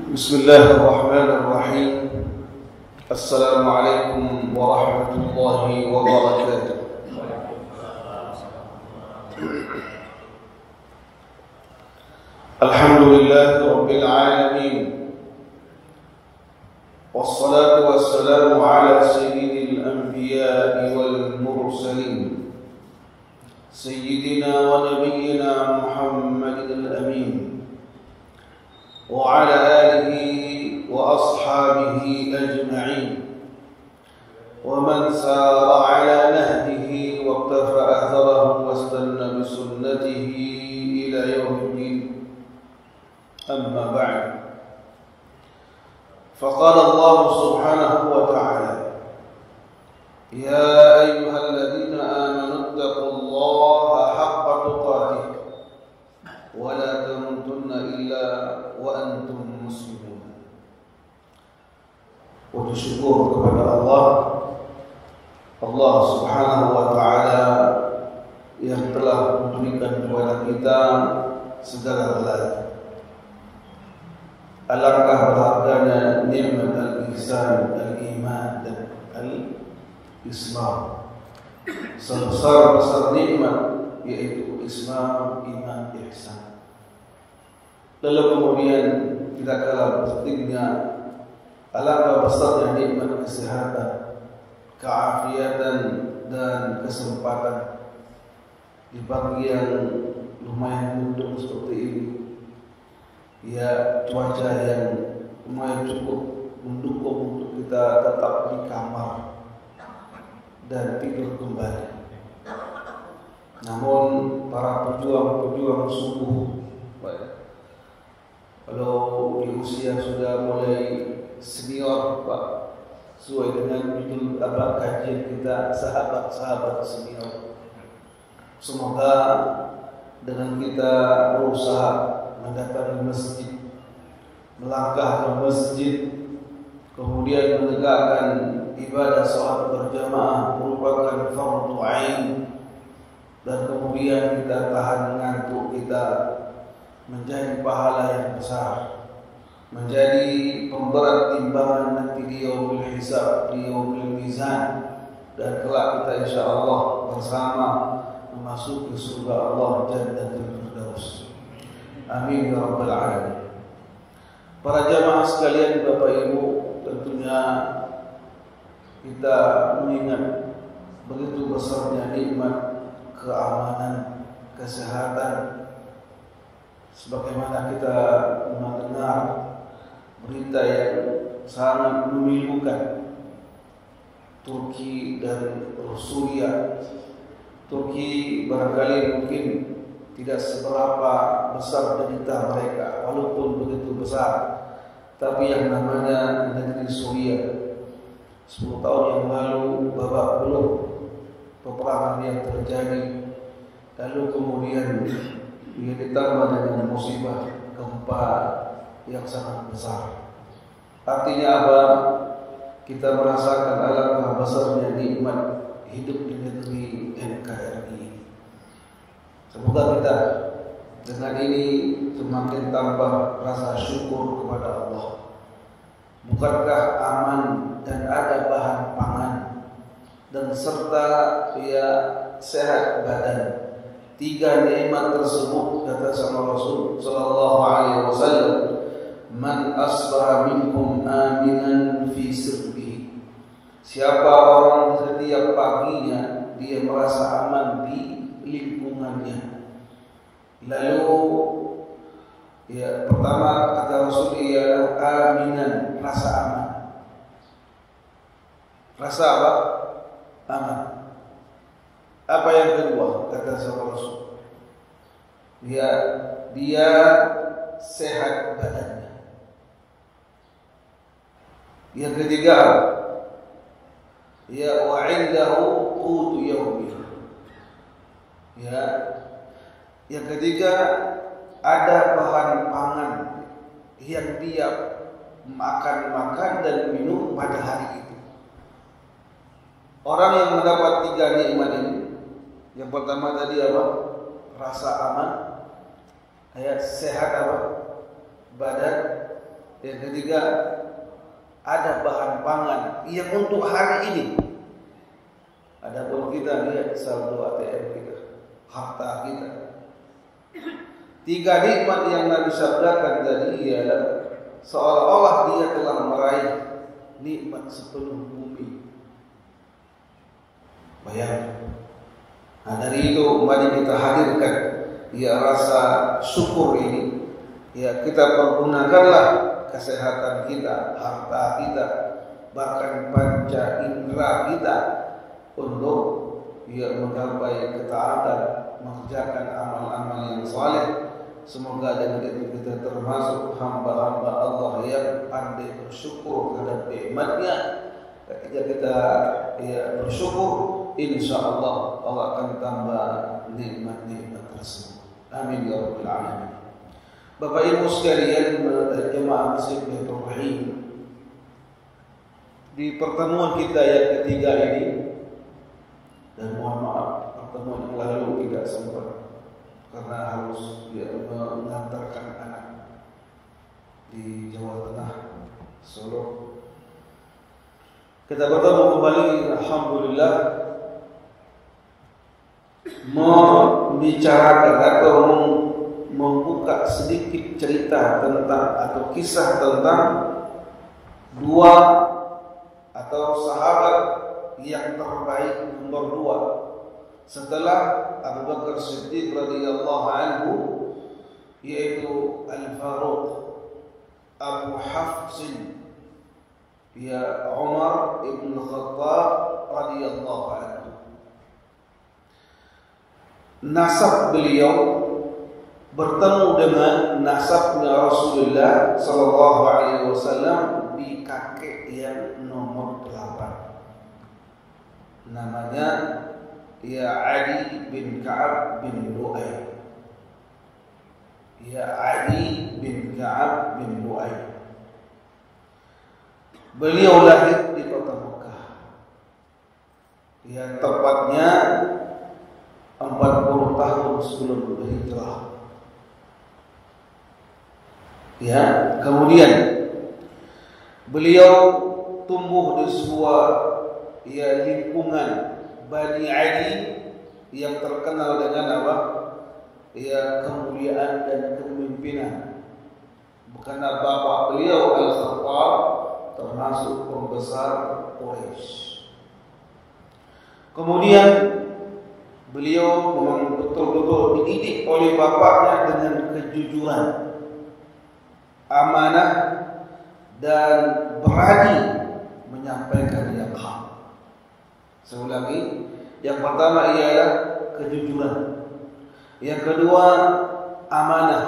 بسم الله الرحمن الرحيم. السلام عليكم ورحمة الله وبركاته. الحمد لله رب العالمين، والصلاة والسلام على سيد الأنبياء والمرسلين سيدنا ونبينا محمد الأمين وعلى آله وأصحابه أجمعين ومن سار على نهجه واقتفى أثره واستنى بسنته إلى يوم الدين. أما بعد، فقال الله سبحانه وتعالى: يا أيها الذين آمنوا اتقوا الله حق تقاته ولا تموتن إلا وأنتم مسلمون. Puji syukur kepada Allah Subhanahu wa taala yang telah memberikan kepada kita segala galanya. Alangkah berharganya nikmat al-ihsan, al-iman dan al-islam. Sebesar-besar nikmat yaitu Islam, iman, ihsan. Lalu kemudian tidak kalah pentingnya alangkah besarnya nikmat kesehatan, keafiatan dan kesempatan di pagi yang lumayan mendung seperti ini. Ya, cuaca yang lumayan cukup mendukung untuk kita tetap di kamar dan tidur kembali. Namun para pejuang sungguh, kalau di usia sudah mulai senior, Pak, sesuai dengan judul kajian kita, sahabat-sahabat senior. Semoga dengan kita berusaha mendatangi masjid, melangkah ke masjid, kemudian menegakkan ibadah salat berjamaah merupakan fardu ain, dan kemudian kita tahan ngantuk kita menjadi pahala yang besar, menjadi pemberat timbangan nanti di yaumul hisab, di yaumul mizan, dan kelak kita insyaallah bersama memasuki surga Allah Jannatul Firdaus. Amin ya rabbal alamin. Para jamaah sekalian, Bapak Ibu, tentunya kita mengingat begitu besarnya nikmat keamanan, kesehatan. Sebagaimana kita mendengar berita yang sangat memilukan, Turki dan Suriah. Turki barangkali mungkin tidak seberapa besar derita mereka, walaupun begitu besar. Tapi yang namanya negeri Suriah, 10 tahun yang lalu babak belur peperangan yang terjadi, lalu kemudian ia ditambah dengan musibah gempa yang sangat besar. Artinya apa? Kita merasakan alangkah besarnya nikmat hidup di negeri NKRI. Semoga kita dengan ini semakin tambah rasa syukur kepada Allah. Bukankah aman dan ada bahan pangan dan serta sehat badan? 3 nikmat tersebut, kata sama Rasul sallallahu alaihi wasallam, man asbaha minkum aminan fi sirbihi. Siapa orang setiap paginya dia merasa aman di lingkungannya. Lalu pertama kata Rasul ialah aminan, rasa aman. Rasa apa? Aman. Apa yang kedua kata sahabat Rasul? Dia sehat badannya. Yang ketiga, wa 'indahu qutu yaumih. Yang ketiga, ada bahan pangan yang dia makan dan minum pada hari itu. Orang yang mendapat 3 nikmat ini, yang pertama tadi apa? Rasa aman, sehat apa? Badan. Yang ketiga, ada bahan pangan yang untuk hari ini. Adapun kita lihat saldo ATM kita, harta kita. 3 nikmat yang Nabi sabdakan tadi ialah seolah-olah dia telah meraih nikmat sepenuh bumi. Bayangkan. Nah, dari itu mari kita hadirkan rasa syukur ini. Kita pergunakanlah kesehatan kita, harta kita, bahkan panca indera kita untuk menggapai ketaatan, mengerjakan amal-amal yang saleh. Semoga dengan itu kita termasuk hamba-hamba Allah yang pandai bersyukur terhadap nikmatnya. Ketika kita bersyukur, insyaallah Allah akan tambah nikmat-nikmat tersebut. Amin ya rabbal alamin. Bapak Ibu sekalian, jemaah muslim yang terkasih, di pertemuan kita yang ketiga ini, dan mohon maaf pertemuan yang lalu tidak sempat karena harus mengantarkan anak di Jawa Tengah, Solo. Kita bertemu kembali, alhamdulillah, membicarakan atau membuka sedikit cerita tentang atau kisah tentang 2 atau sahabat yang terbaik nomor 2 setelah Abu Bakar Siddiq radhiyallahu anhu, yaitu Al-Faruq Abu Hafsin Umar ibn Khattab radhiyallahu anhu. Nasab beliau bertemu dengan nasabnya Rasulullah sallallahu alaihi wasallam di kakek yang nomor 8. Namanya Ali bin Ka'ab bin Lu'ay. Ali bin Ka'ab bin Lu'ay. Beliau lahir di kota Mekah. Tepatnya 40 tahun sebelum berhijrah. Kemudian beliau tumbuh di sebuah lingkungan Bani Adi yang terkenal dengan apa? Kemuliaan dan kepemimpinan. Karena bapak beliau Al-Khattab termasuk pembesar Quraisy. Kemudian beliau memang betul-betul dididik oleh bapaknya dengan kejujuran, amanah, dan berani menyampaikan yang hak. Saya ulangi, yang pertama ialah kejujuran, yang kedua amanah,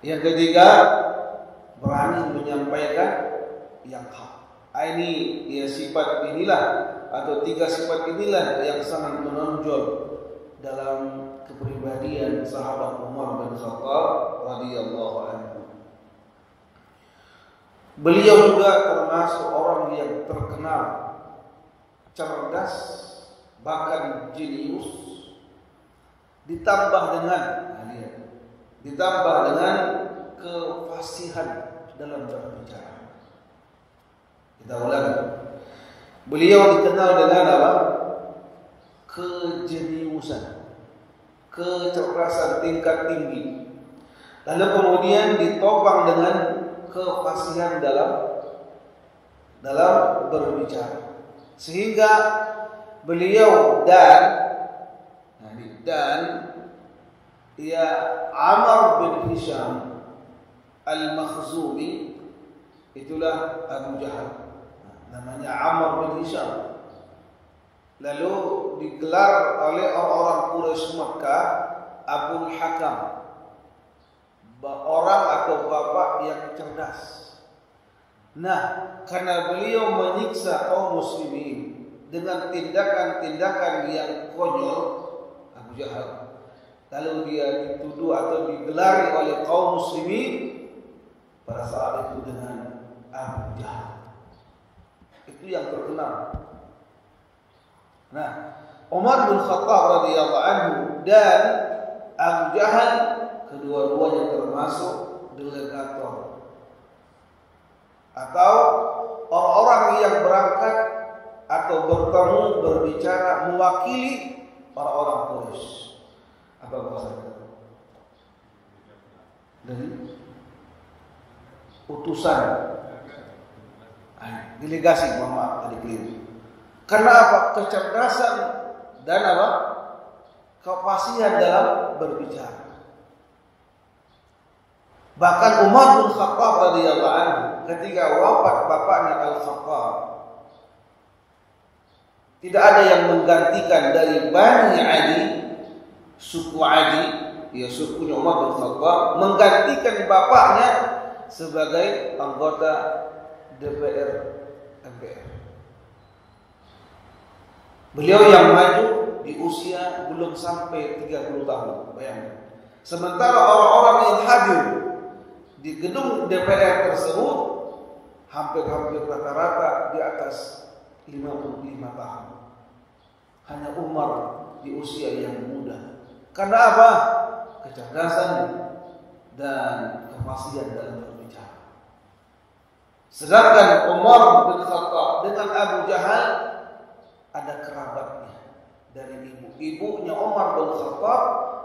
yang ketiga berani menyampaikan yang hak. Ini sifat inilah atau 3 sifat inilah yang sangat menonjol dalam kepribadian sahabat Umar bin Khattab radhiyallahu anhu. Beliau juga termasuk orang yang terkenal cerdas, bahkan jenius, ditambah dengan kefasihan dalam berbicara. Kita ulangi. Beliau dikenal dengan apa? Kejeniusan, kecerdasan tingkat tinggi. Lalu kemudian ditopang dengan kefasihan dalam berbicara. Sehingga beliau dan Amr bin Hisham Al-Makhzumi, itulah Abu Jahal. Namanya Amr bin Hisham. Lalu digelar oleh orang-orang Quraisy Makkah Abul Hakam, orang atau bapak yang cerdas. Nah, karena beliau menyiksa kaum muslimin dengan tindakan-tindakan yang konyol, Abu Jahal, lalu dia dituduh atau digelari oleh kaum muslimin pada saat itu dengan Abu Jahal. Itu yang terkenal. Nah, Umar bin Khattab radhiyallahu anhu dan Abu Jahal kedua-duanya termasuk delegator atau orang-orang yang berangkat atau bertemu berbicara mewakili orang-orang Quraisy. Apa bahasanya? Dari utusan delegasi, maaf tadi keliru. Karena apa? Kecerdasan dan apa? Kefasihan dalam berbicara. Bahkan Umar bin Khattab radhiyallahu anhu ketika wafat bapaknya Al-Khattab, tidak ada yang menggantikan dari Bani Adi, suku Adi, ya sukunya Umar bin Khattab, menggantikan bapaknya sebagai anggota DPR MPR. Beliau yang maju di usia belum sampai 30 tahun, bayangkan. Sementara orang-orang yang hadir di gedung DPR tersebut hampir-hampir rata-rata di atas 55 tahun. Hanya Umar di usia yang muda. Karena apa? Kecerdasan dan kefasihan dalam berbicara. Sedangkan Umar bin Khattab dengan Abu Jahal ada kerabatnya dari ibu. Ibunya Umar bin Khattab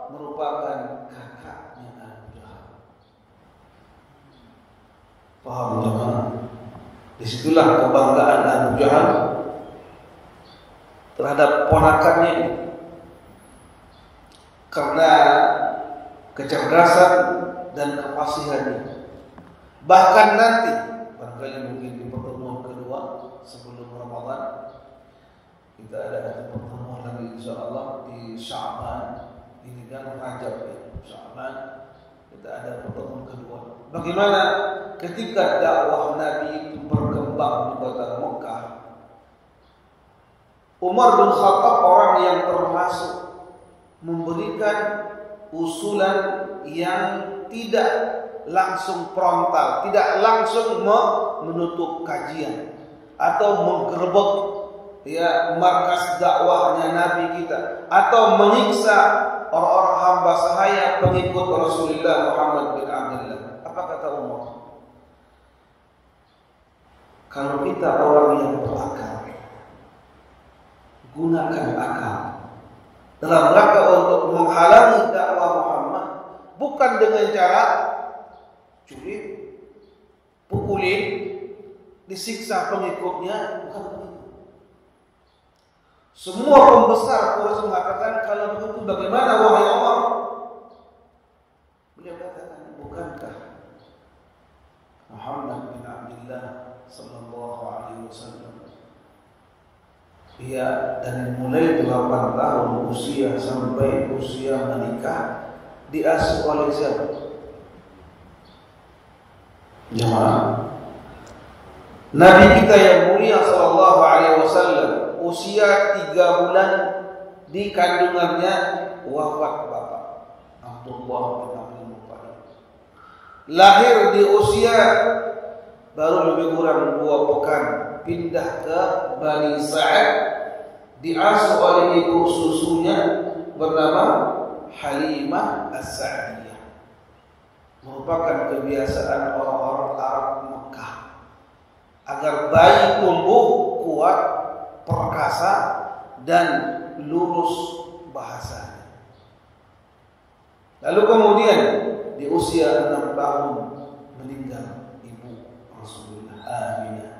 merupakan kakaknya Abu Jahal. Paham teman-teman? Disitulah kebanggaan Abu Jahal terhadap ponakannya ini. Karena kecerdasan dan kefasihannya. Bahkan nanti, barangkali mungkin di pertemuan kedua sebelum Ramadan, kita ada pertemuan lagi insyaallah di Sya'ban. Ini kan Rajab ya, Sya'ban. Kita ada pertemuan kedua. Bagaimana ketika dakwah Nabi itu berkembang di kota Mekah, Umar bin Khattab orang yang termasuk memberikan usulan yang tidak langsung frontal, tidak langsung menutup kajian atau menggerebek ya markas dakwahnya Nabi kita, atau menyiksa orang-orang hamba sahaya pengikut Rasulullah Muhammad bin Abdullah. Apa kata Umar? Kalau kita orang yang berakal, gunakan akal dalam rangka untuk menghalangi dakwah Muhammad, bukan dengan cara culik, pukulin, disiksa pengikutnya, bukan begitu. Semua pembesar Quraisy mengatakan, kalau begitu bagaimana wahai Umar? Beliau katakan, bukankah Muhammad bin Abdullah sallallahu alaihi wasallam, dia dari mulai 8 tahun usia sampai usia menikah diasuh oleh siapa? Jemaah. Nabi kita yang mulia sallallahu alaihi wasallam usia 3 bulan di kandungannya wafat bapak Abdullah bin Abdul Muttalib. Lahir di usia baru lebih kurang 2 pekan, pindah ke Bani Sa'ad, diasuh oleh ibu susunya bernama Halimah As-Sa'diyah. Merupakan kebiasaan orang-orang Arab Mekah agar bayi tumbuh kuat, perkasa dan lurus bahasanya. Lalu kemudian di usia 6 tahun meninggal ibu Rasulullah Aminah.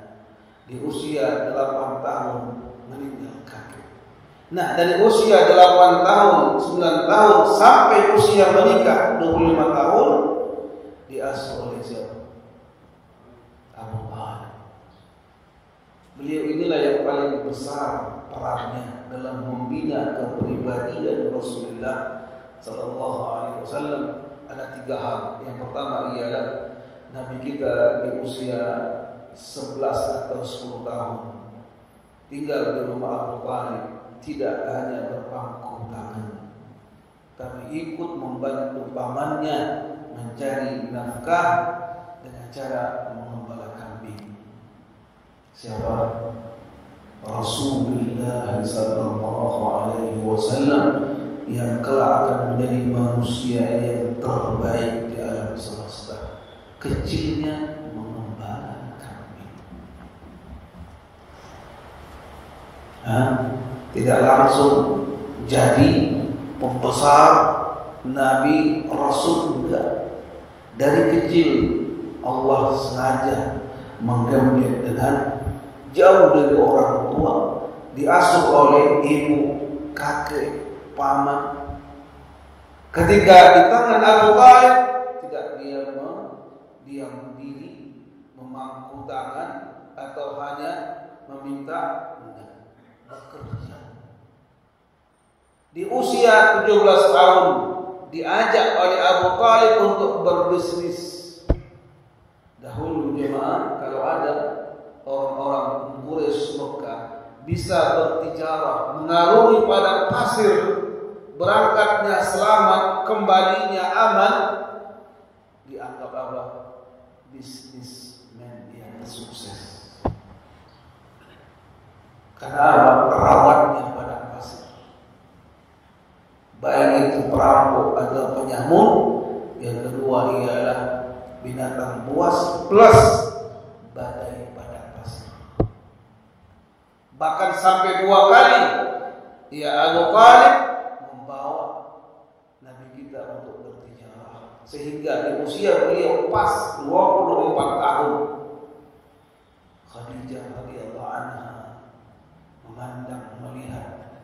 Di usia 8 tahun meninggal kakek. Nah, dari usia 8 tahun, 9 tahun sampai usia menikah 25 tahun diasuh oleh siapa? Abu Talib. Beliau inilah yang paling besar perannya dalam membina kepribadian Rasulullah sallallahu alaihi wasallam. Ada 3 hal. Yang pertama ialah Nabi kita di usia 11 atau 10 tahun tinggal di rumah Abu Talib, tidak hanya berpangku tangan, tapi ikut membantu pamannya mencari nafkah dengan cara mengembala kambing. Siapa? Rasulullah sallallahu alaihi wasallam yang kelak akan menjadi manusia yang terbaik di alam semesta. Kecilnya mengembala kambing. Tidak langsung jadi pembesar Nabi Rasul, enggak. Dari kecil Allah sengaja menggembir dengan jauh dari orang tua, diasuh oleh ibu, kakek, paman. Ketika di tangan Abu Thalib, tidak dia diam diri, memangku tangan atau hanya meminta, bekerja. Di usia 17 tahun diajak oleh Abu Thalib untuk berbisnis. Dahulu jemaah, kalau ada orang-orang Quraisy Mekah bisa bertijarah, mengarungi padang pasir, berangkatnya selamat, kembalinya aman, dianggap apa? Bisnismen yang sukses. Karena rawatnya padang pasir, baik itu perampok atau penyamun. Yang kedua ialah binatang buas plus badai padang pasir. Bahkan sampai 2 kali Abu Thalib membawa Nabi kita untuk bertijarah, sehingga di usia beliau pas 24 tahun, Khadijah radhiyallahu anha memandang, melihat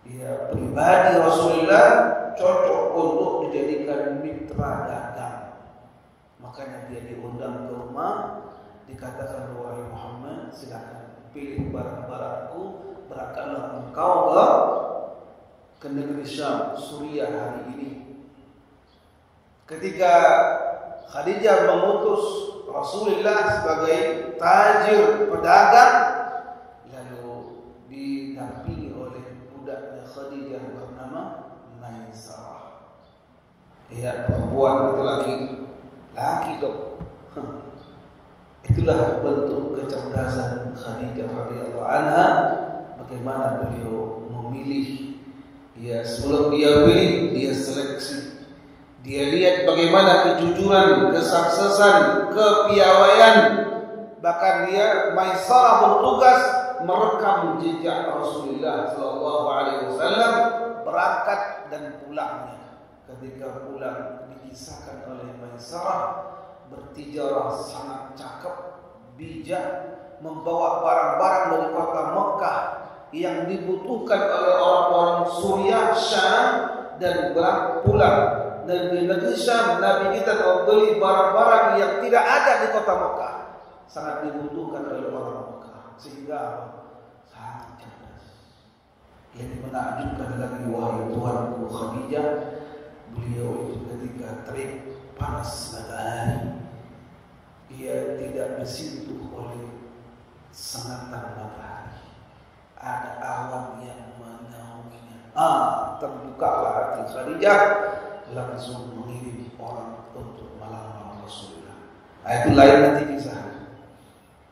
dia pribadi Rasulullah cocok untuk dijadikan mitra dagang. Makanya dia diundang ke rumah, dikatakan, wahai Muhammad, silakan pilih barang-barangku, berangkatlah engkau ke negeri Syam, Suriah hari ini. Ketika Khadijah mengutus Rasulullah sebagai tajir pedagang, lalu didampingi oleh budaknya Khadijah bernama Maisarah. Perempuan itu laki dong. Itulah bentuk kecerdasan Khadijah radhiyallahu anha, bagaimana beliau memilih. Sebelum dia pilih, dia seleksi. Dia lihat bagaimana kejujuran, kesuksesan, kepiawaian. Bahkan dia Maisarah bertugas merekam jejak Rasulullah sallallahu alaihi wasallam berangkat dan pulangnya. Ketika pulang dikisahkan oleh Maisarah, bertijarah sangat cakep, bijak, membawa barang-barang dari kota Mekah yang dibutuhkan oleh orang-orang Suriah, Syam, dan pulang. Dan di negeri Syam, Nabi kita membeli barang-barang yang tidak ada di kota Mekah, sangat dibutuhkan oleh orang Mekah, sehingga sangat cerdas. Yang menakjubkan lagi, wahai tuanku Khadijah, beliau itu ketika terik panas matahari, ia tidak disentuh oleh sengatan matahari. Ada awan yang menaunginya. Terbukalah hati Khadijah, langsung mengirim orang untuk melamar Rasulullah. Itu lain nanti kisahnya.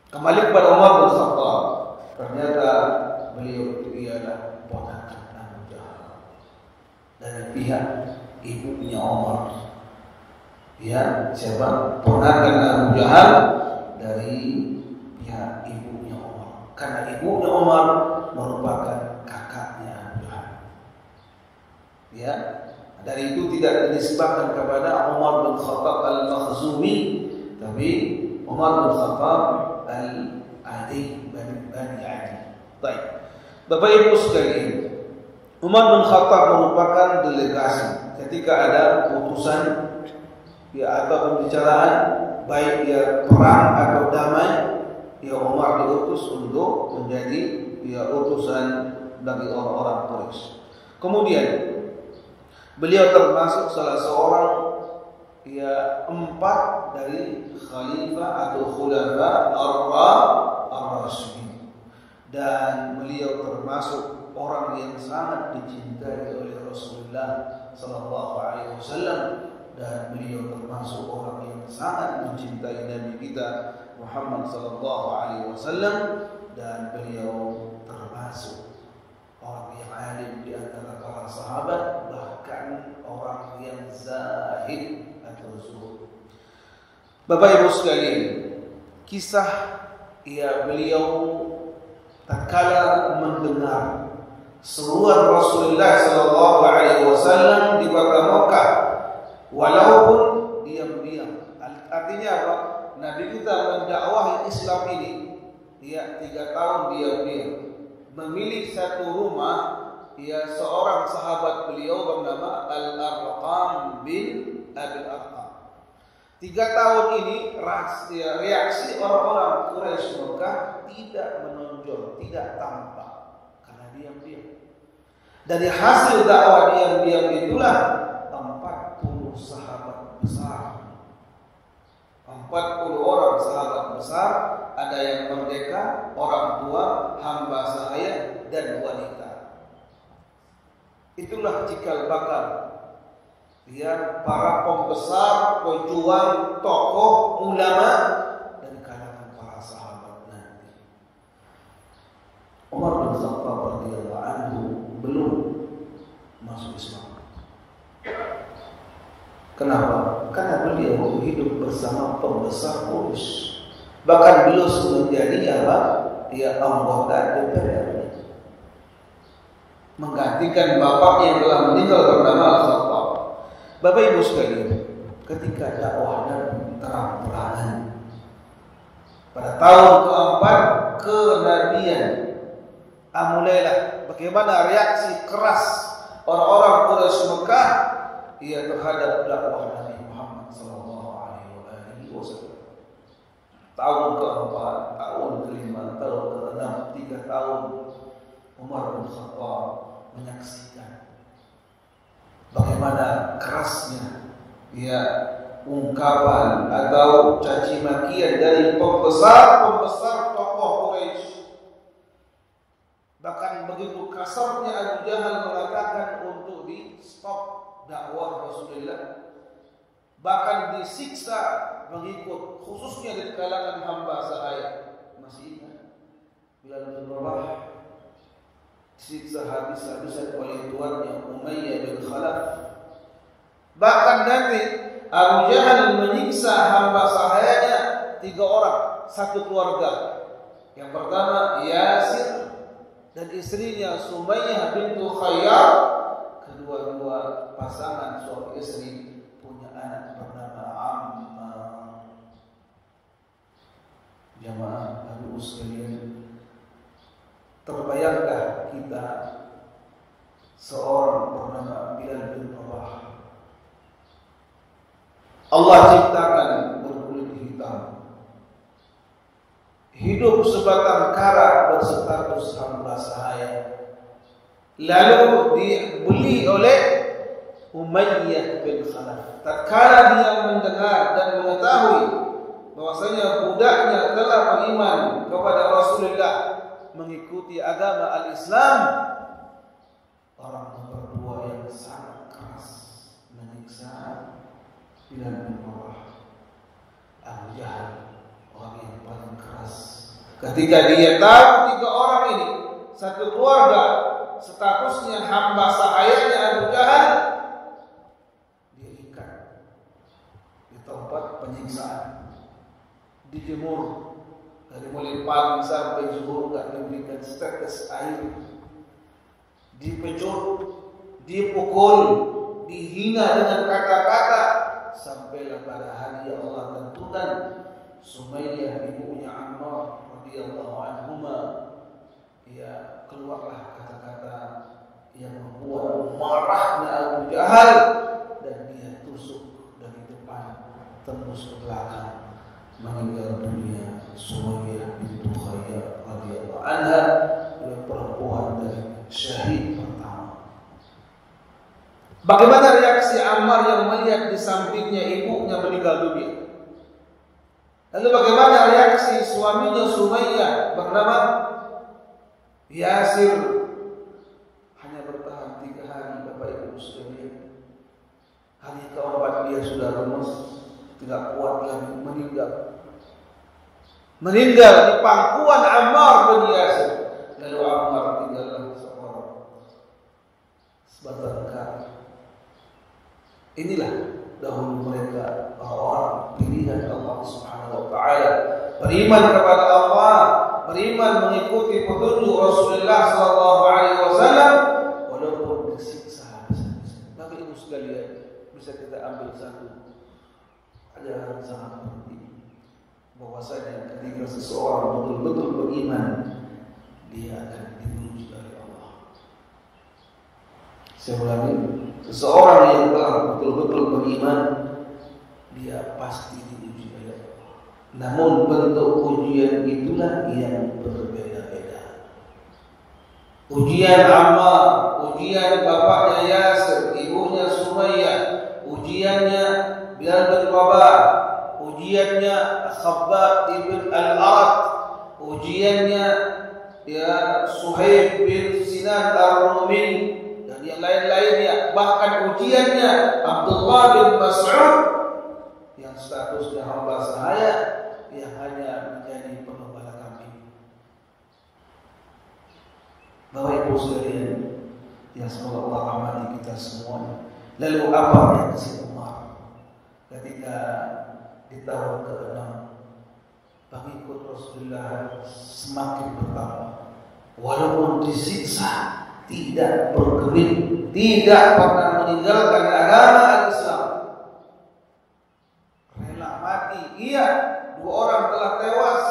Kembali kepada Umar bin Khattab. Ternyata beliau itu ialah ponakan Abu Jahal dari pihak ibunya Umar. Siapa? Ponakan Abu Jahal dari pihak ibunya Umar. Karena ibunya Umar merupakan kakaknya Abu Jahal. Dari itu tidak dinisbahkan kepada Umar bin Khattab al-Makhzumi, tapi Umar bin Khattab al-Adi bin Adi. Baik, Bapak Ibu sekalian, Umar bin Khattab merupakan delegasi ketika ada putusan atau pembicaraan, baik perang atau damai, Umar diutus untuk menjadi utusan bagi orang-orang Quraisy. Kemudian beliau termasuk salah seorang 4 dari khalifah atau khulafa ar-rasyidin, dan beliau termasuk orang yang sangat dicintai oleh Rasulullah sallallahu alaihi wasallam, dan beliau termasuk orang yang sangat mencintai Nabi kita Muhammad sallallahu alaihi wasallam, dan beliau termasuk orang yang alim di antara para sahabat, bahkan orang yang zahid atau zuhud. Bapak Ibu sekalian, kisah beliau tatkala mendengar seruan Rasulullah sallallahu alaihi wasallam di kota Mekah, walaupun diam-diam. Artinya apa? Nabi kita mendakwah Islam ini, dia 3 tahun diam-diam. Memilih satu rumah, dia seorang sahabat beliau bernama Al-Arqam bin Abil Arqam. 3 tahun ini reaksi orang-orang Quraisy Mekah tidak menonjol, tidak tampak karena diam-diam. Dari hasil dakwah diam-diam itulah 40 sahabat besar, 40 orang sahabat besar, ada yang merdeka, orang tua, hamba sahaya, dan wanita. Itulah cikal bakal yang para pembesar, pejuang, tokoh, ulama dari kalangan para sahabat nanti. Umar bin Khattab radhiyallahu anhu belum masuk Islam. Kenapa? Karena beliau hidup bersama pembesar Quraisy. Bahkan beliau menjadi apa? Dia anggota DPR, menggantikan bapaknya yang telah meninggal bernama Al-Khattab. Bapak Ibu sekalian, ketika dakwah Nabi terang-terangan pada tahun keempat kenabian, mulailah bagaimana reaksi keras orang-orang Quraisy Mekah terhadap dakwah Nabi Muhammad sallallahu alaihi wasallam. Tahun keempat, tahun kelima, tahun keenam, 3 tahun Umar bin Khattab menyaksikan bagaimana kerasnya ungkapan atau caci makian dari pembesar tokoh Quraisy. Bahkan begitu kasarnya Abu Jahal mengatakan untuk di stop dakwah Rasulullah, bahkan disiksa pengikut, khususnya di kalangan hamba sahaya. Masih ingat Bilal bin Rabah disiksa habis-habisan oleh tuannya Umayyah bin Khalaf. Bahkan nanti Abu Jahal menyiksa hamba sahayanya 3 orang, satu keluarga. Yang pertama Yasir dan istrinya Sumayyah bintu Khayyar. Kedua-dua pasangan suami istri punya anak bernama Ammar. Jamaah Abu sekalian, terbayangkah kita seorang bernama Bilal bin Rabah, Allah ciptakan berkulit hitam, hidup sebatang kara berstatus hamba sahaya, lalu dibeli oleh Umayyah bin Khalaf. Tatkala dia mendengar dan mengetahui bahwasanya budaknya telah beriman kepada Rasulullah, mengikuti agama al-Islam, orang nomor 2 yang sangat keras menyiksa Bilal bin Rabah, Abu Jahal, orang yang paling keras. Ketika dia tahu 3 orang ini satu keluarga, statusnya hamba sahayanya Abu Jahal, dia ikat di tempat penyiksaan, dijemur dari mulai pagi sampai zuhur, tidak diberikan setetes air, dipecut, dipukul, dihina dengan kata-kata, sampailah pada hari yang Allah tentukan Sumayyah ibunya Ammar radhiyallahu anhuma, keluarlah kata-kata yang membuat marahnya Abu Jahal, dan dia tusuk dari depan tembus ke belakang, meninggal dunia Sumayyah bintu Khayyar radhiyallahu anha, perempuan dari syahid pertama. Bagaimana reaksi Ammar yang melihat di sampingnya ibunya meninggal dunia? Lalu bagaimana reaksi suaminya Sumayyah bernama Yasir? Hanya bertahan 3 hari, Bapak Ibu sekalian. Hari keempat dia sudah lemas, tidak kuat lagi, meninggal di pangkuan Ammar bin Yasir. Lalu Ammar tinggallah sebatang kara. Inilah dahulu mereka orang pilihan Allah Subhanahu wa taala, beriman kepada Allah, beriman mengikuti petunjuk Rasulullah sallallahu alaihi wasallam walaupun disiksa. Bapak Ibu sekalian, bisa kita ambil satu ajaran sangat penting bahwasanya ketika seseorang betul-betul beriman, dia akan diuji oleh Allah. Saya ulangi, seseorang yang telah betul-betul beriman, dia pasti diuji oleh Allah. Namun bentuk ujian itulah yang berbeda-beda. Ujian Ammar, ujian bapaknya Yasir, ibunya Sumayyah, ujiannya Bilal bin Rabah, ujiannya Khabbab ibn al-Arat, ujiannya Suhaib bin Sinan ar-Rumi, dan yang lain-lainnya. Bahkan ujiannya Abdullah bin Mas'ud yang statusnya hamba sahaya, yang hanya menjadi pengembala kambing. Bapak Ibu sekalian, yang semoga Allah rahmati kita semuanya. Lalu apa reaksi Umar ketika di tahun ke-6 pengikut Rasulullah semakin bertambah, walaupun disiksa tidak bergeming, tidak pernah meninggalkan agama Islam, rela mati. Iya, 2 orang telah tewas,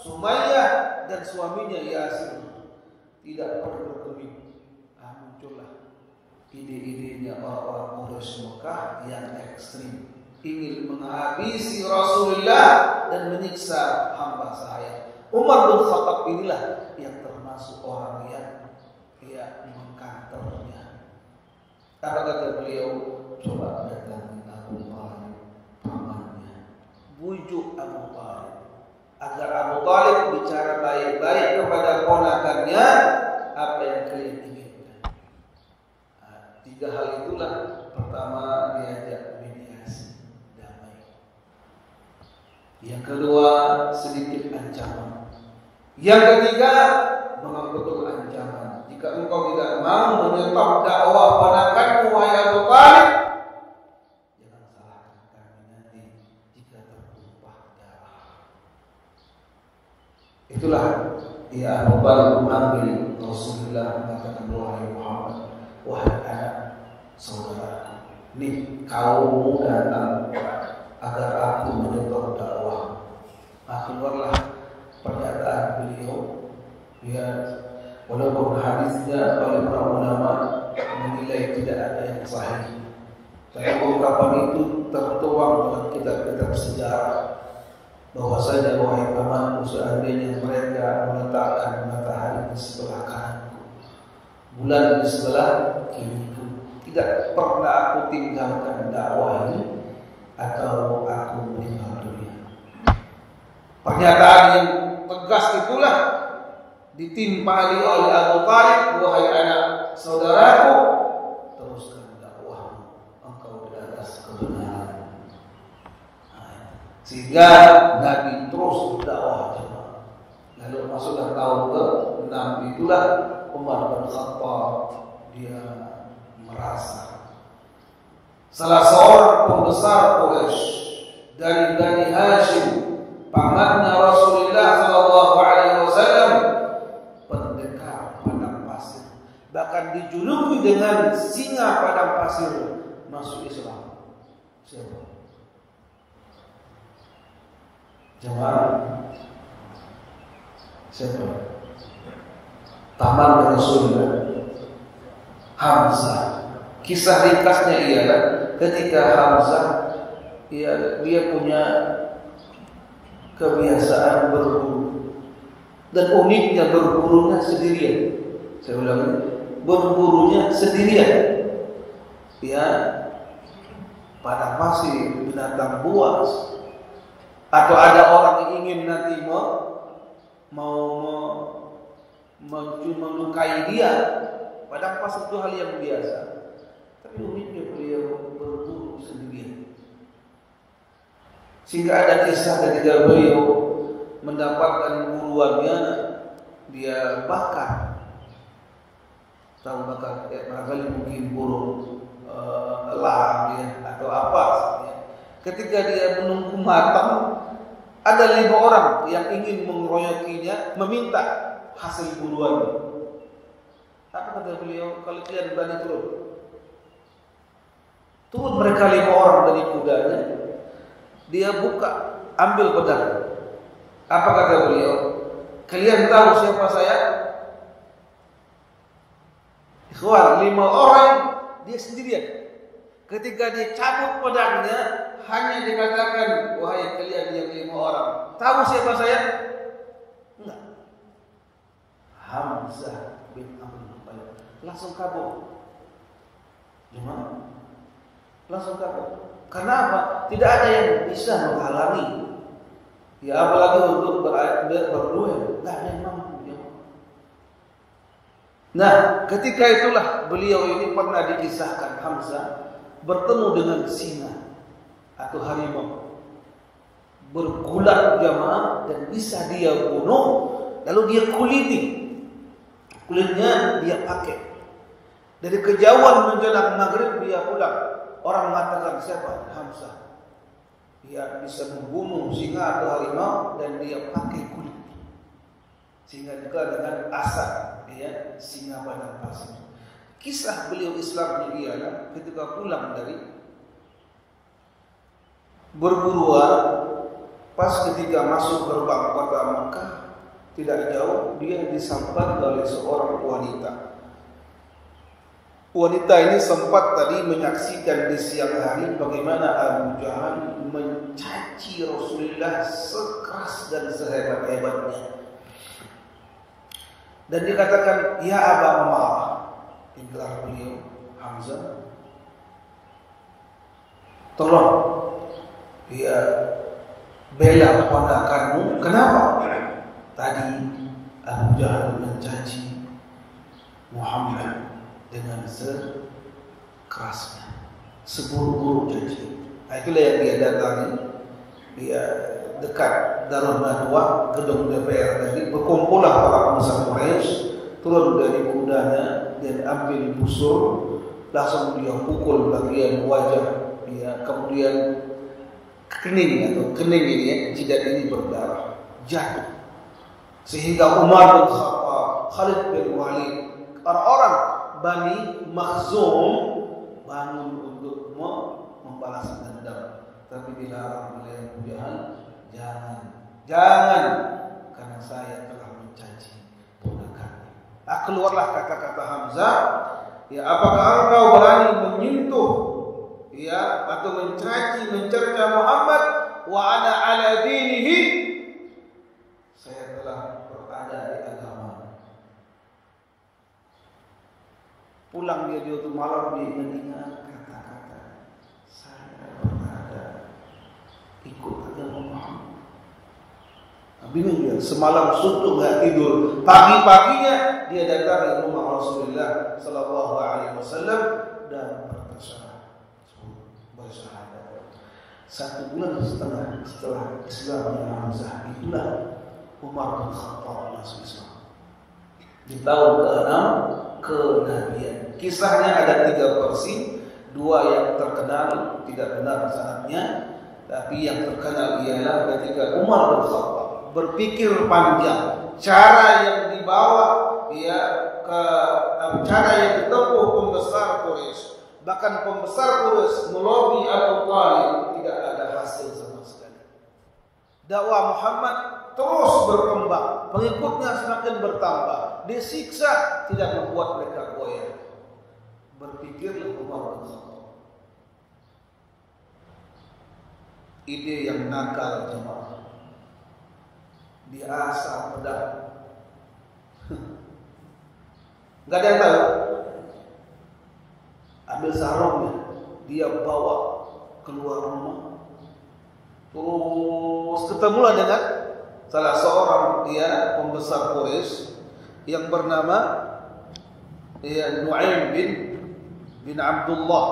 Sumayyah dan suaminya Yasir, tidak pernah bergeming. Muncullah ide-idenya orang-orang Quraisy Mekah yang ekstrim, ingin menghabisi Rasulullah dan menyiksa hamba saya. Umar bin Khattab inilah yang termasuk orang yang mengkantornya. Apa kata beliau? Coba datangi Abu Thalib, pamannya, bujuk Abu Thalib agar Abu Thalib bicara baik-baik kepada ponakannya apa yang kalian inginkan. 3 hal itulah. Pertama, diajak mediasi damai. Yang kedua, sedikit ancaman. Yang ketiga, memang betul ancaman. Jika engkau tidak mau menyetop dakwah ponakanmu, wahai Abu Thalib, jangan salahkan kami nanti jika tertumpah darah. Itulah dia Abu Thalib mengambil Rasulullah, mengatakan, wahai Muhammad, wahai anak saudaraku, ini kaummu datang agar aku menyetop dakwah. Keluarlah pernyataan beliau. Ya, walaupun hadisnya oleh para ulama menilai tidak ada yang sahih, tapi ungkapan itu tertuang dalam kitab-kitab sejarah bahwasanya, wahai pamanku, seandainya mereka meletakkan matahari di sebelah kananku, bulan di sebelah kiriku, tidak pernah aku tinggalkan dakwah ini atau aku meninggal dunia. Pernyataan yang tegas itulah ditimpali oleh Abu Thalib, wahai anak saudaraku, teruskan dakwahmu, engkau di atas kebenaran. Sehingga Nabi terus berdakwah. Lalu masuklah tahun ke-6, itulah Umar bin Khattab, dia merasa salah seorang pembesar Quraisy dari Bani Hashim, pamannya Rasulullah sallallahu alaihi wasallam, pendekar padang pasir, bahkan dijuluki dengan singa padang pasir, masuk Islam. Siapa? Jemaah, siapa? Paman Rasulullah, Hamzah. Kisah ringkasnya ialah ketika Hamzah dia punya kebiasaan berburu, dan uniknya berburunya sendirian. Saya ulangi, berburunya sendirian. Ya, padang pasir, binatang buas, atau ada orang yang ingin nanti mau melukai dia, padang pasir itu hal yang biasa. Tapi uniknya beliau berburu sendirian. Sehingga ada kisah ketika beliau mendapatkan buruannya, dia bakar. Tahu bakar? Barangkali mungkin burung elang ya, atau apa. Ya. Ketika dia menunggu matang, Ada 5 orang yang ingin mengeroyokinya, meminta hasil buruannya. Apa kata beliau? Kalau kalian berani turun. Turun mereka 5 orang dari kudanya. Dia buka, ambil pedang. Apa kata beliau? Kalian tahu siapa saya? Ikhwan, 5 orang, dia sendirian. Ketika dia cabut pedangnya, hanya dikatakan, wahai kalian yang 5 orang, tahu siapa saya? Enggak. Hamzah bin Amr bin Muttalib langsung kabur. Gimana? Langsung kabur. Karena apa? Tidak ada yang bisa menghalangi. Ya apalagi untuk berduel, enggak ada yang mampu. Nah, ketika itulah beliau ini pernah dikisahkan Hamzah bertemu dengan singa atau harimau, bergulat jamaah dan bisa dia bunuh, lalu dia kulitnya dia pakai. Dari kejauhan menjelang maghrib dia pulang. Orang mengatakan siapa? Hamzah. Dia bisa membunuh singa atau harimau dan dia pakai kulit. Sehingga juga dengan asap dia singa padang pasir. Kisah beliau Islam ini ialah ketika pulang dari berburuan, pas ketika masuk gerbang kota Makkah, tidak jauh dia disambat oleh seorang wanita. Wanita ini sempat tadi menyaksikan di siang hari bagaimana Abu Jahal mencaci Rasulullah sekeras dan sehebat-hebatnya. Dan dikatakan, ya Aba Umayyah, inilah beliau Hamzah, tolong dia bela ponakanmu. Kenapa? Tadi Abu Jahal mencaci Muhammad dengan sekerasnya, seburu-buru caci. Itulah yang dia datangi. Dia dekat Darul Nadwa, gedung DPR tadi, berkumpullah para pengusaha Quraisy, turun dari kudanya dan ambil busur, langsung dia pukul bagian wajah dia, kemudian kening ini ya, jidat ini berdarah, jatuh. Sehingga Umar bin Khattab, Khalid bin Walid, orang-orang Bani Makhzum bangun untuk membalas dendam, tapi dilarang oleh Abu Jahal. Jangan, karena saya telah mencaci ponakannya. Keluarlah kata-kata Hamzah, ya apakah engkau berani menyentuh ya atau mencerca Muhammad wa ana ala dinihi, saya telah berada di agama. Pulang dia di waktu malam, dia mendengar kata-kata, saya berada ikut agama Muhammad. Bingung dia, semalam suntuk nggak tidur, pagi-paginya dia datang ke rumah Rasulullah Sallallahu Alaihi Wasallam dan bersyahadat. 1 bulan setengah setelah Islamnya Hamzah, itulah Umar bin Khattab masuk Islam di tahun ke-6 kenabian. Kisahnya ada 3 versi, 2 yang terkenal tidak benar sanadnya, tapi yang terkenal ialah ketika Umar bin Khattab berpikir panjang, cara yang dibawa ya ke cara yang ditempuh pembesar Quraisy, bahkan pembesar Quraisy melobi Abu Thalib, tidak ada hasil sama sekali. Dakwah Muhammad terus berkembang, pengikutnya semakin bertambah, disiksa tidak membuat mereka goyah. Berpikirlah Umar bin Khattab, ide yang nakal jemaah. Dia asal pedang, nggak ada yang tahu. Ambil sarungnya, dia bawa keluar rumah, terus ketemulah dengan salah seorang dia pembesar Quraisy yang bernama Nu'aim bin Abdullah.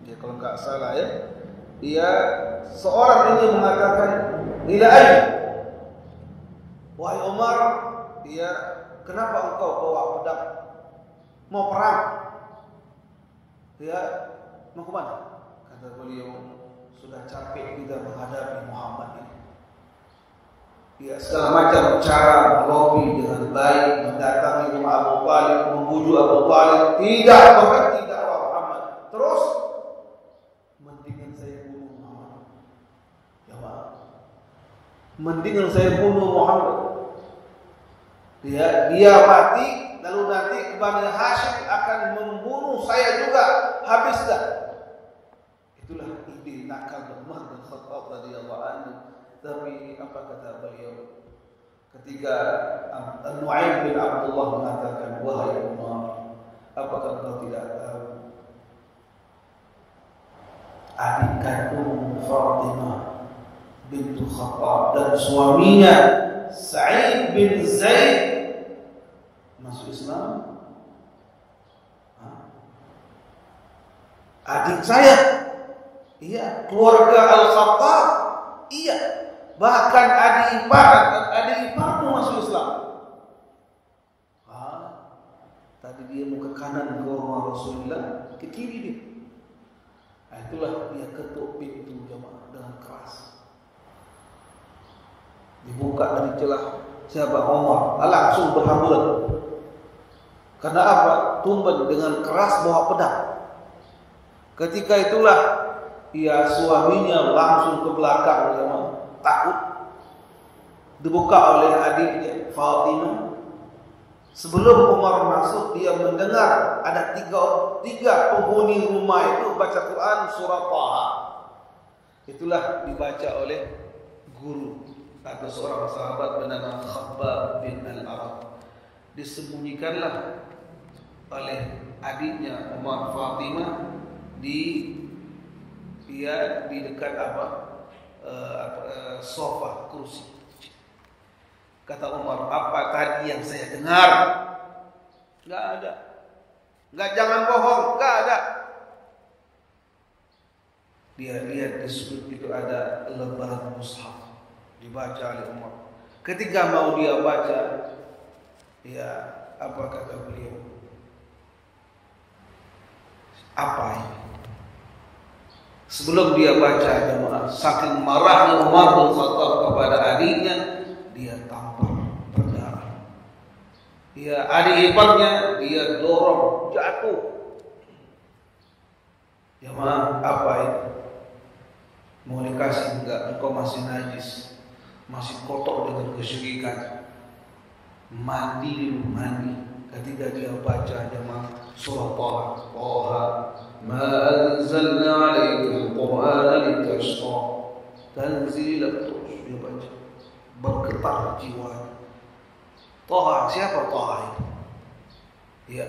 Dia kalau nggak salah ya, dia seorang ini mengatakan, ila ayy, wahai Umar, dia kenapa engkau bawa pedang? Mau perang? Dia mau ke mana? Kata beliau, sudah capek kita menghadapi Muhammad ini. Ya, segala macam cara melobi dengan baik, mendatangi rumah Abu Talib, membujuk Abu Talib, tidak berhenti dakwah Muhammad. Terus mendingan saya bunuh Muhammad. Ya Pak, mendingan saya bunuh Muhammad. Dia mati, lalu nanti Bani Hashim akan membunuh saya juga, habis dah. Itulah ide nakal Umar bin Khattab radhiyallahu anhu. Tapi apa kata beliau ketika Nu'aim bin Abdullah mengatakan, wahai Umar, apakah kau tidak tahu adik kandung Fatimah bintu Khattab dan suaminya Sa'id bin Zaid masuk Islam? Adik saya, iya. Keluarga Al-Khattab, iya. Bahkan adik iparmu masuk Islam. Tadi dia mau ke kanan ke rumah Rasulullah, ke kiri dia. Itulah dia ketuk pintu jemaah dengan keras. Dibuka dari celah siapa? Umar. Langsung berhamburan. Karena apa? Tumben dengan keras bawa pedang. Ketika itulah suaminya langsung ke belakang jemaah. Takut. Dibuka oleh adiknya Fatimah. Sebelum Umar masuk, dia mendengar ada tiga penghuni rumah itu baca Quran surah Taha. Itulah dibaca oleh guru atau seorang sahabat bernama Khabbab bin Al-Arab. Disembunyikanlah oleh adiknya Umar Fatimah di dekat sofa, kursi. Kata Umar, apa tadi yang saya dengar? Enggak ada. Enggak, jangan bohong, enggak ada. Dia lihat di sudut itu ada lembaran mushaf dibaca oleh Umar. Ketika mau dia baca, apa kata beliau? Apa ini? Sebelum dia baca jemaah, saking marahnya Umar bin Khattab kepada adiknya, dia tampar berdarah. Adik iparnya dia dorong jatuh. Jemaah, apa ini? Mau dikasih enggak? Engkau masih najis, masih kotor dengan kesyirikan. Mandi dulu, mandi. Ketika dia baca jemaah surah Taha, ma anzalna 'alaikal Qur'ana litashqa, tanzilat, terus dia baca, bergetar jiwa. Taha, siapa Taha itu?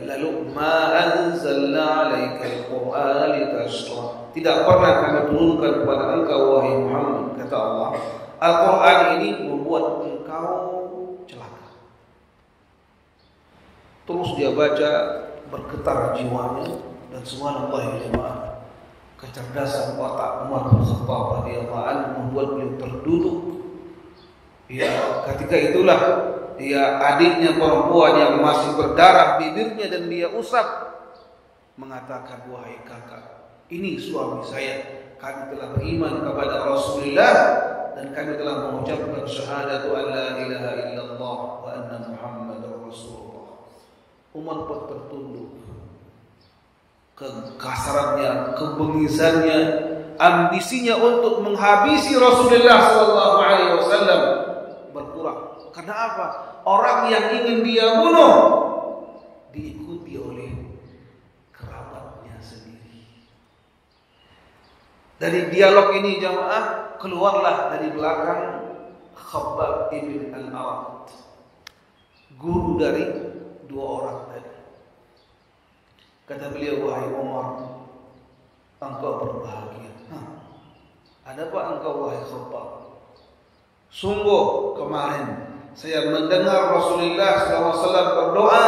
Lalu ma anzalna 'alaikal Qur'ana litashqa, tidak pernah kami turunkan kepada engkau wahai Muhammad, kata Allah, Al-Quran ini membuat engkau celaka. Terus dia baca, bergetar jiwanya, dan subhanallah ya jemaah, kecerdasan otak Umar bin Khattab radhiyallahu anhu membuat beliau terduduk. Ketika itulah adiknya perempuan yang masih berdarah bibirnya dan dia usap mengatakan, wahai kakak, ini suami saya, kami telah beriman kepada Rasulullah dan kami telah mengucapkan syahadatu an la ilaha illallah wa anna Muhammadar Rasulullah. Umar pun tertunduk. Kekasarannya, kebengisannya, ambisinya untuk menghabisi Rasulullah SAW berkurang. Karena apa? Orang yang ingin dia bunuh diikuti oleh kerabatnya sendiri. Dari dialog ini jamaah, keluarlah dari belakang Khabbab bin Al-Arad, guru dari dua orang tadi. Kata beliau, wahai Umar, engkau berbahagia. Ada apa engkau wahai Khabbab? Sungguh kemarin saya mendengar Rasulullah SAW berdoa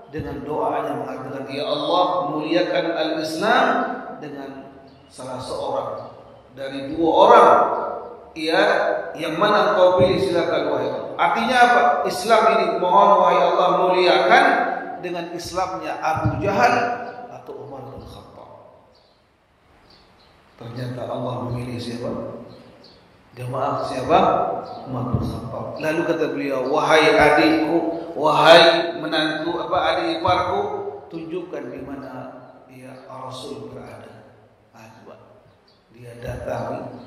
dengan doanya mengatakan, ya Allah, muliakan al-Islam dengan salah seorang dari dua orang. Yang mana engkau pilih, silakan wahai Allah. Artinya apa? Islam ini mohon wahai Allah muliakan dengan Islamnya Abu Jahal atau Umar bin Khattab. Ternyata Allah memilih siapa? Jemaah siapa? Umar bin Khattab. Lalu kata beliau, wahai adikku, wahai menantu adik iparku, tunjukkan di mana Rasul berada. Coba dia datangi,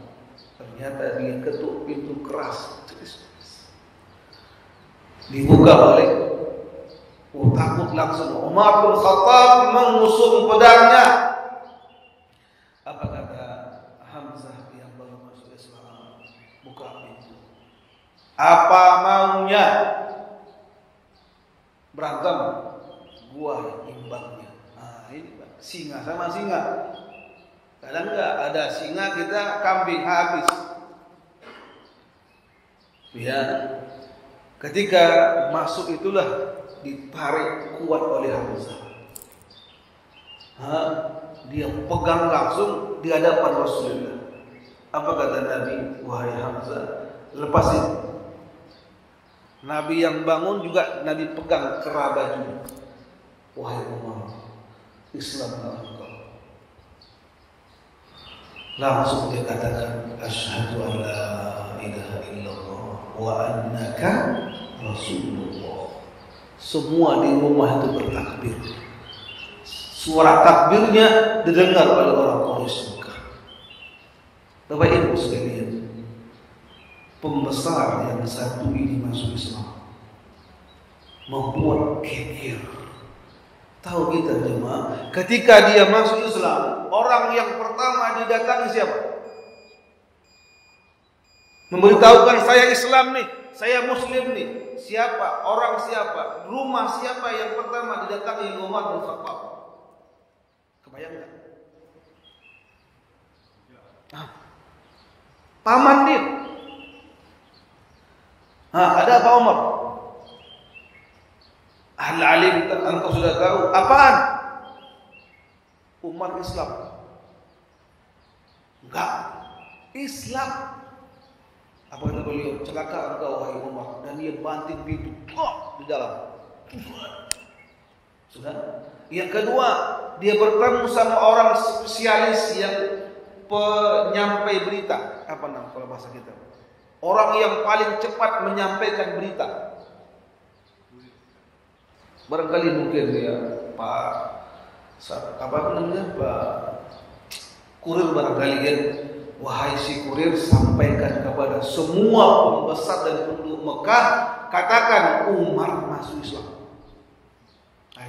ternyata dia ketuk pintu keras. Dibuka oleh takut langsung Umar bin Khattab mengusung pedangnya. Apa kata Hamzah yang baru masuk Islam? Buka pintu. Apa maunya? Berantem. Gua imbangnya. Ini singa sama singa. Kadang enggak ada singa, kita kambing habis. Ya. Ketika masuk itulah ditarik kuat oleh Hamzah. Dia pegang langsung di hadapan Rasulullah. Apa kata Nabi? Wahai Hamzah, lepasin. Nabi yang bangun juga Nabi pegang kerah bajunya. Wahai Umar, Islamlah engkau. Langsung dia katakan, asyhadu an la ilaha illallah wa annaka Rasulullah. Semua di rumah itu bertakbir. Suara takbirnya didengar oleh orang Quraisy Mekah. Bapak Ibu sekalian, pembesar yang satu ini masuk Islam membuat geger. Tahu kita jemaah, ketika dia masuk Islam, orang yang pertama didatangi siapa? Memberitahukan saya Islam nih, saya Muslim nih. Siapa? Orang siapa? Rumah siapa yang pertama didatangi Umar bin Khattab? Kebayang nggak? Paman dia. Ada apa Umar? Alim, engkau sudah tahu. Apaan? Umar Islam. Enggak. Islam. Apa kata beliau? Celaka engkau wahai Umar. Dan dia banting pintu di dalam. Sudah. Yang kedua, dia bertemu sama orang spesialis yang penyampai berita. Apa nama kalau bahasa kita? Orang yang paling cepat menyampaikan berita. Barangkali mungkin ya Pak kurir barangkali kan. Wahai si kurir, sampaikan kepada semua pembesar dan penduduk Mekah, katakan Umar masuk Islam.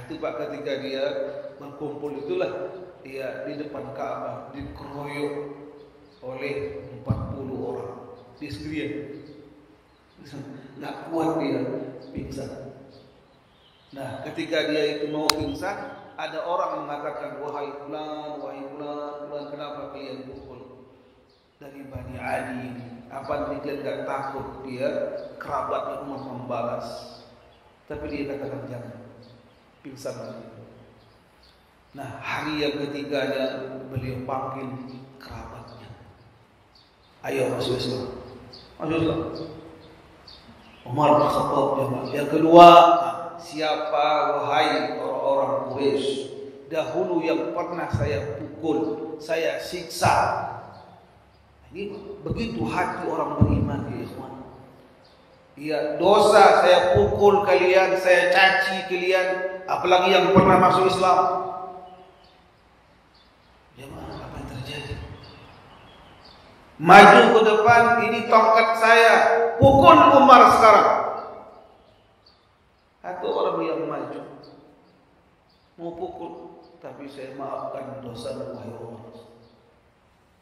Itu Pak, ketika dia berkumpul itulah dia di depan Ka'bah dikeroyok oleh 40 orang. Dia sendirian. Nggak kuat dia, pingsan. Nah, ketika dia itu mau pingsan, ada orang mengatakan, wahai fulan, kenapa kalian pukul? Dari Bani Adi. Apa kalian nggak takut dia kerabatnya Umar membalas? Tapi dia katakan jangan, pingsan lagi. Nah, hari yang ketiganya beliau panggil kerabatnya. Ayo masuk Islam. Masuk Islam. Umar bin Khattab yang kedua. Siapa wahai orang-orang Quraisy dahulu yang pernah saya pukul, saya siksa? Ini begitu hati orang beriman ya ikhwan. Ya, dosa saya pukul kalian, saya caci kalian, apalagi yang pernah masuk Islam. Jemaah, apa yang terjadi? Maju ke depan, ini tongkat saya, pukul Umar sekarang. Atau orang yang maju mau pukul, tapi saya maafkan dosa wahai Umar.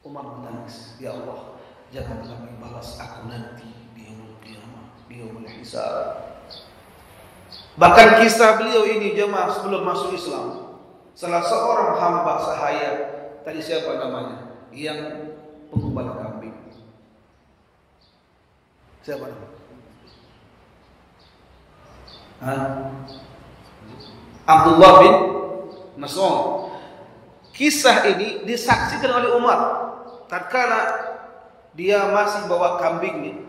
Umar menangis, ya Allah, jangan kami balas aku nanti di yaumul qiyamah, di yaumul hisab. Bahkan kisah beliau ini jemaah sebelum masuk Islam, salah seorang hamba sahaya, tadi siapa namanya? Yang penggembala kambing. Siapa namanya? Abdullah bin Mas'ud. Kisah ini disaksikan oleh Umar tatkala dia masih bawa kambingnya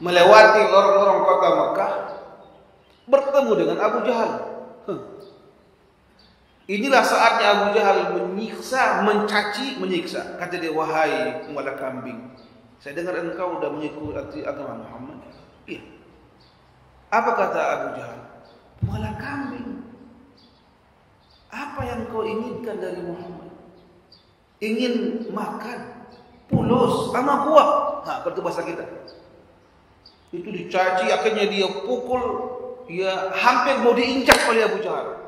melewati lorong-lorong kota Mekah, bertemu dengan Abu Jahal. Inilah saatnya Abu Jahal menyiksa, mencaci, menyiksa. Kata dia, wahai muala kambing, saya dengar engkau sudah mengikuti agama Muhammad. Iya. Apa kata Abu Jahal? Muala kambing, apa yang kau inginkan dari Muhammad? Ingin makan pulus sama kuah. Nah, itu bahasa kita. Itu dicaci, akhirnya dia pukul, ya hampir mau diinjak oleh Abu Jahal.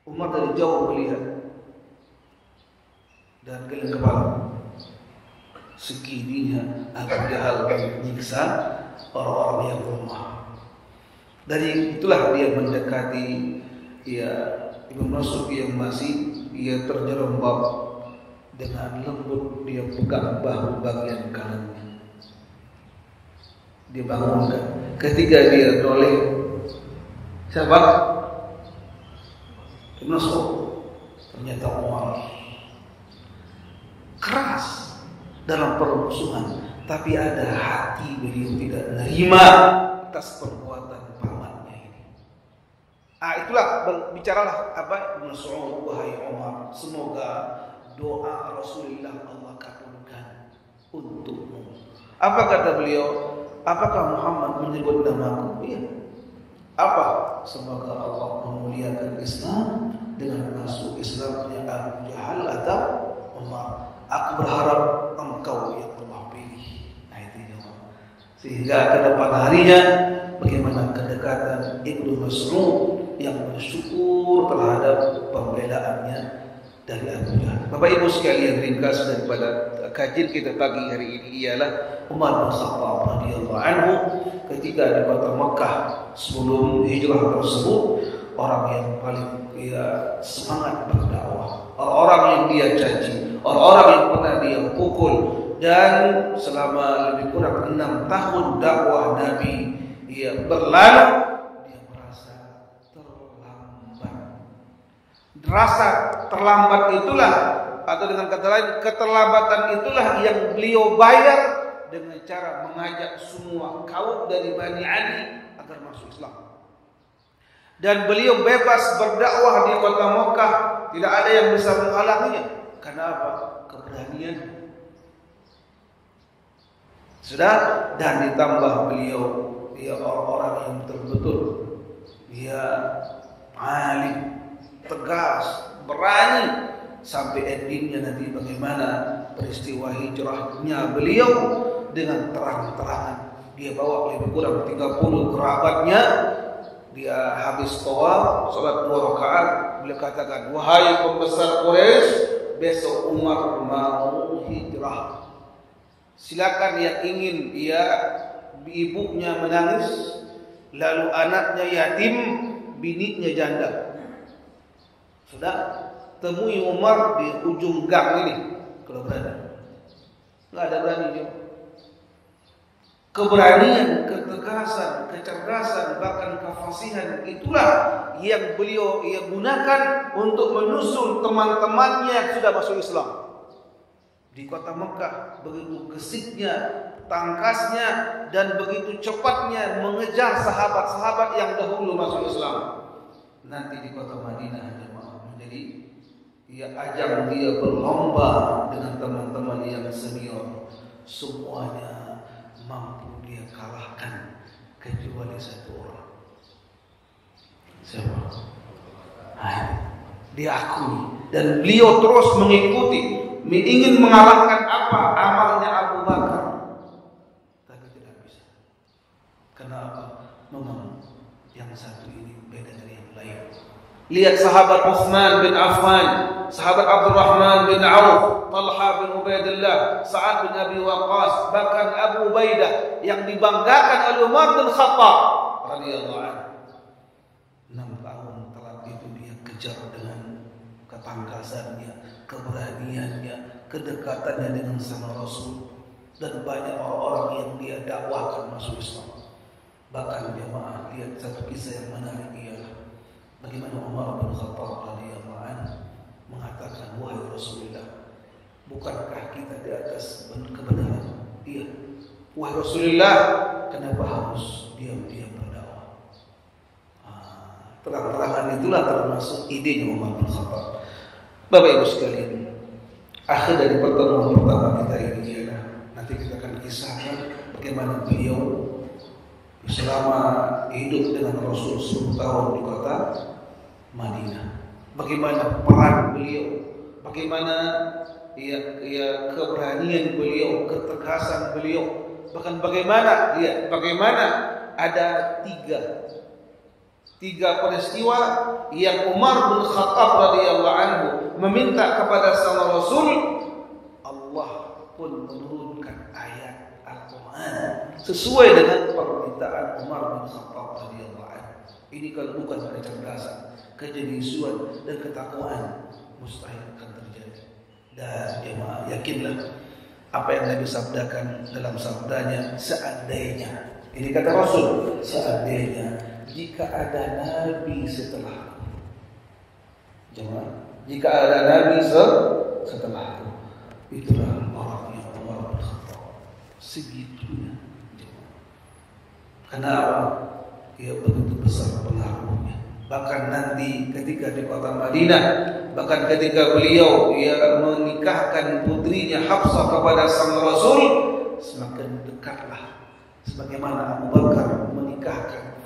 Umar dari jauh melihat dan geleng kepala. Segininya Abu Jahal menyiksa orang-orang yang lemah. Dari itulah dia mendekati ya Ibnu Mas'ud yang masih ia terjerembab, dengan lembut dia pegang bahu bagian kanannya. Dia bangunkan. Ketika dia toleh, siapa? Ibnu Mas'ud. Ternyata Umar keras dalam permusuhan, tapi ada hati beliau tidak menerima atas perbuatan pamannya ini. Itulah bicaralah apa Ibnu Mas'ud, wahai Umar, semoga doa Rasulullah Allah kabulkan untukmu. Apa kata beliau? Apakah Muhammad menyebut namaku? Iya. Apa? Semoga Allah memuliakan Islam dengan masuk Islamnya Abu Jahal atau Umar. Aku berharap engkau yang Allah pilih. Nah itu jawab. Sehingga ke depan harinya bagaimana kedekatan Ibnu Mas'ud yang bersyukur terhadap pembelaannya dari Abu Jahal. Bapak Ibu sekalian, ringkas daripada kajian kita pagi hari ini ialah Umar bin Khattab radhiyallahu anhu ketika di kota Mekah sebelum hijrah tersebut, orang yang paling semangat berdakwah, orang yang dia caci, orang-orang yang pernah dia pukul, dan selama lebih kurang 6 tahun dakwah Nabi dia berlalu, dia merasa terlambat. Rasa terlambat itulah, atau dengan kata lain keterlambatan itulah yang beliau bayar dengan cara mengajak semua kaum dari Bani Ali agar masuk Islam. Dan beliau bebas berdakwah di kota Mekah, tidak ada yang bisa menghalanginya. Karena apa? Keberanian. Sudah, dan ditambah beliau dia orang-orang yang betul-betul dia alim, tegas, berani, sampai endingnya nanti bagaimana peristiwa hijrahnya beliau dengan terang-terangan. Dia bawa lebih kurang 30 kerabatnya. Dia habis tawaf, salat 2 rakaat, beliau katakan, wahai pembesar Quraisy, besok Umar mau hijrah. Silakan yang ingin ibunya menangis, lalu anaknya yatim, bininya janda. Sudah, temui Umar di ujung gang ini kalau berada. Enggak ada berani juga. Keberanian, ketegasan, kecerdasan, bahkan kefasihan itulah yang beliau gunakan untuk menyusul teman-temannya yang sudah masuk Islam. Di kota Mekah begitu gesitnya, tangkasnya, dan begitu cepatnya mengejar sahabat-sahabat yang dahulu masuk Islam. Nanti di kota Madinah menjadi ajang dia berlomba dengan teman-teman yang senior. Semuanya mampu dia kalahkan kecuali satu orang. Siapa? Dia akui, dan beliau terus mengikuti, ingin mengalahkan apa amalnya Abu Bakar, tapi tidak bisa. Kenapa? Memang yang satu ini beda dari yang lain. Lihat sahabat Utsman bin Affan, sahabat Abdurrahman bin Auf, Talha bin Ubaidillah, Sa'ad bin Abi Waqqas, bahkan Abu Ubaidah yang dibanggakan oleh Umar bin Khattab radhiyallahu anhu. 6 tahun telah itu dia kejar dengan ketangkasannya, keberaniannya, kedekatannya dengan sama Rasul, dan banyak orang-orang yang dia dakwahkan masuk Islam. Bahkan jemaah, lihat satu kisah yang menarik ialah bagaimana Umar bin Khattab radhiyallahu anhu mengatakan, wahai Rasulullah, bukankah kita di atas kebenaran? Iya. Wahai Rasulullah, kenapa harus diam-diam berdakwah? Terang-terangan itulah termasuk idenya Umar bin Khattab. Bapak Ibu sekalian, akhir dari pertemuan pertama kita ini adalah nanti kita akan kisahkan bagaimana beliau selama hidup dengan Rasul 10 tahun di kota Madinah. Bagaimana peran beliau, bagaimana keberanian beliau, ketegasan beliau, bahkan bagaimana ada tiga peristiwa yang Umar bin Khattab radhiyallahu anhu meminta kepada sang Rasul, Allah pun menurunkan ayat Al-Quran sesuai dengan permintaan Umar bin Khattab radhiyallahu anhu. Ini kalau bukan kecerdasan, kejeniusan dan ketakwaan, mustahil akan terjadi. Dan jemaah, yakinlah apa yang Nabi sabdakan dalam sabdanya, seandainya, ini kata Rasul, seandainya jika ada Nabi setelahku, jemaah, jika ada Nabi setelahku, itulah orang yang Umar bin Khattab. Segitunya, jemaah. Karena apa? Ia begitu besar pengaruhnya. Bahkan nanti ketika di kota Madinah, bahkan ketika beliau menikahkan putrinya Hafsah kepada sang Rasul, semakin dekatlah sebagaimana Abu Bakar menikahkan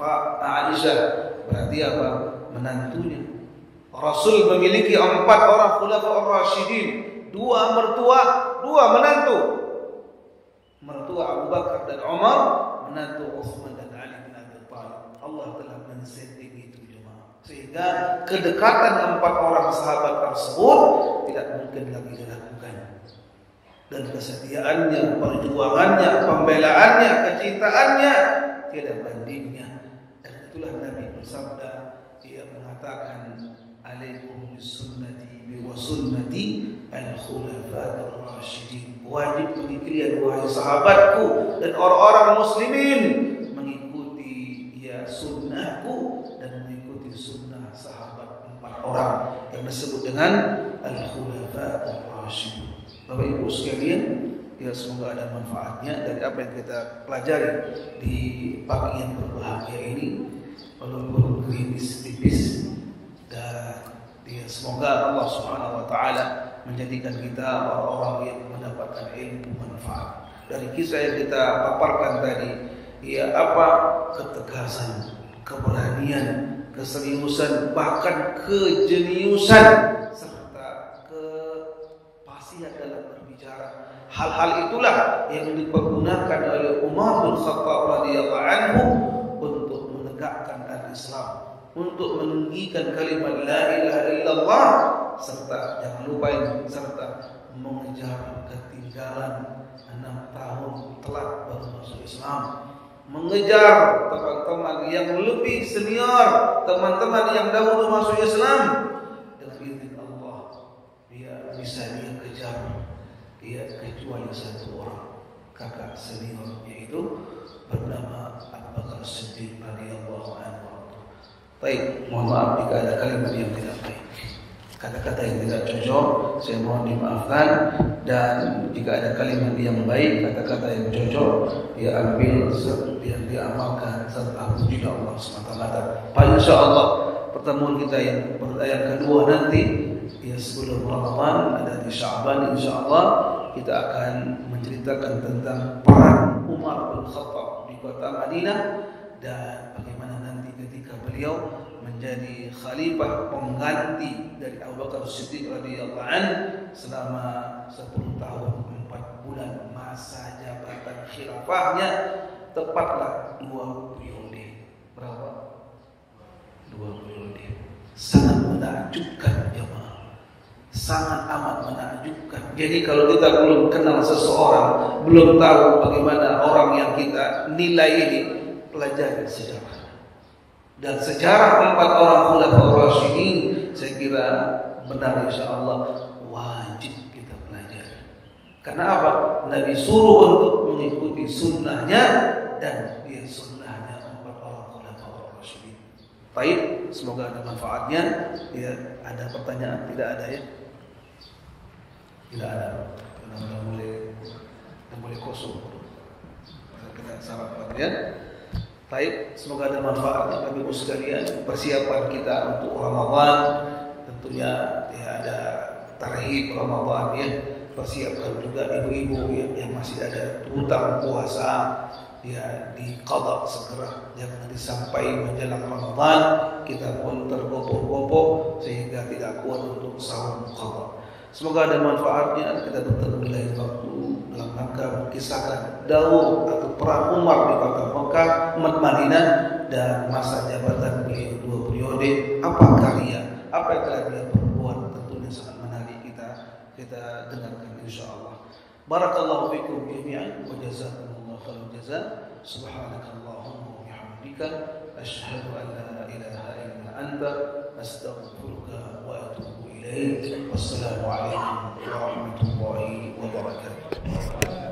Aisyah, berarti apa? Menantunya. Rasul memiliki 4 orang khulafaur rasyidin, 2 mertua, 2 menantu. Mertua Abu Bakar dan Umar, menantu Utsman dan Ali bin Abi Thalib. Allah telah men-setting itu, jemaah. Sehingga kedekatan 4 orang sahabat tersebut tidak mungkin lagi dilakukan. Dan kesetiaannya, perjuangannya, pembelaannya, kecintaannya tiada bandingnya. Dan itulah Nabi bersabda, dia mengatakan, alaikum bisunnati wa sunnati al-khulafaur rasyidin. Wajib bagi kalian wahai sahabatku dan orang-orang muslimin mengikuti sunnahku dan mengikuti sunnah sahabat 4 orang yang disebut dengan al-khulafaur rasyidin. Bapak Ibu sekalian, semoga ada manfaatnya dari apa yang kita pelajari di pagi yang berbahagia ini, walaupun krimis tipis, dan semoga Allah Subhanahu wa taala menjadikan kita orang-orang yang mendapatkan ilmu manfaat. Dari kisah yang kita paparkan tadi, ketegasan, keberanian, keseriusan, bahkan kejeniusan serta kepasihan dalam berbicara. Hal-hal itulah yang dipergunakan oleh Umar bin Khattab radhiyallahu anhu untuk menegakkan al-Islam, untuk meninggikan kalimat la ilaha illallah, serta jangan lupa serta mengejar ketinggalan 6 tahun telat baru masuk Islam, mengejar teman-teman yang lebih senior, teman-teman yang dahulu masuk Islam, dengan izin Allah dia bisa dia kejar, kecuali 1 orang kakak senior, yaitu bernama Abu Bakar Siddiq radhiyallahu anhu. Baik, mohon maaf jika ada kalimat yang tidak baik, kata-kata yang tidak cocok, saya mohon dimaafkan. Dan jika ada kalimat yang baik, kata-kata yang cocok, dia ambil dan diamalkan serta puji Allah SWT. Pak, insya Allah pertemuan kita yang kedua nanti, sebelum Ramadan, ada di Sya'ban, insya Allah kita akan menceritakan tentang peran Umar bin Khattab di kota Madinah dan bagaimana nanti ketika beliau menjadi khalifah pengganti dari Abu Bakar Siddiq radhiyallahu anhu selama 10 tahun 4 bulan masa jabatan khilafahnya, tepatlah 2 periode. Berapa? 2 periode. Sangat menakjubkan, jemaah. Sangat amat menakjubkan. Jadi kalau kita belum kenal seseorang, belum tahu bagaimana orang yang kita nilai ini, pelajari sejarah. Dan sejarah 4 orang khulafaur rasyidin, saya kira benar insyaallah wajib kita pelajari. Karena apa? Nabi suruh untuk mengikuti sunnahnya, dan dia sunnahnya 4 orang khulafaur rasyidin. Baik, semoga ada manfaatnya. Ada pertanyaan? Tidak ada ya? Tidak ada. Kita boleh kosong. Kita sarapan ya. Baik, semoga ada manfaatnya bagi Ibu sekalian. Persiapan kita untuk Ramadan tentunya ya ada tarhib Ramadan ya. Persiapkan juga ibu-ibu yang masih ada hutang puasa ya diqadha segera, jangan sampai menjelang Ramadan kita pun tergopoh-gopoh sehingga tidak kuat untuk sahur qadha. Semoga ada manfaatnya. Kita bertemu di lain waktu dalam rangka mengisahkan daur atau perang Umar di kota Mekah, Madinah, dan masa jabatan beliau 2 periode. Apa karya, apa yang telah beliau perbuat, tentunya sangat menarik kita dengarkan insyaallah. Barakallahu fikum jami'an wa jazakumullahu khairan jazaa. Subhanakallahumma wa bihamdika asyhadu an la ilaha illa anta astaghfiruka wa atubu ilaik. Wassalamu alaikum warahmatullahi wabarakatuh.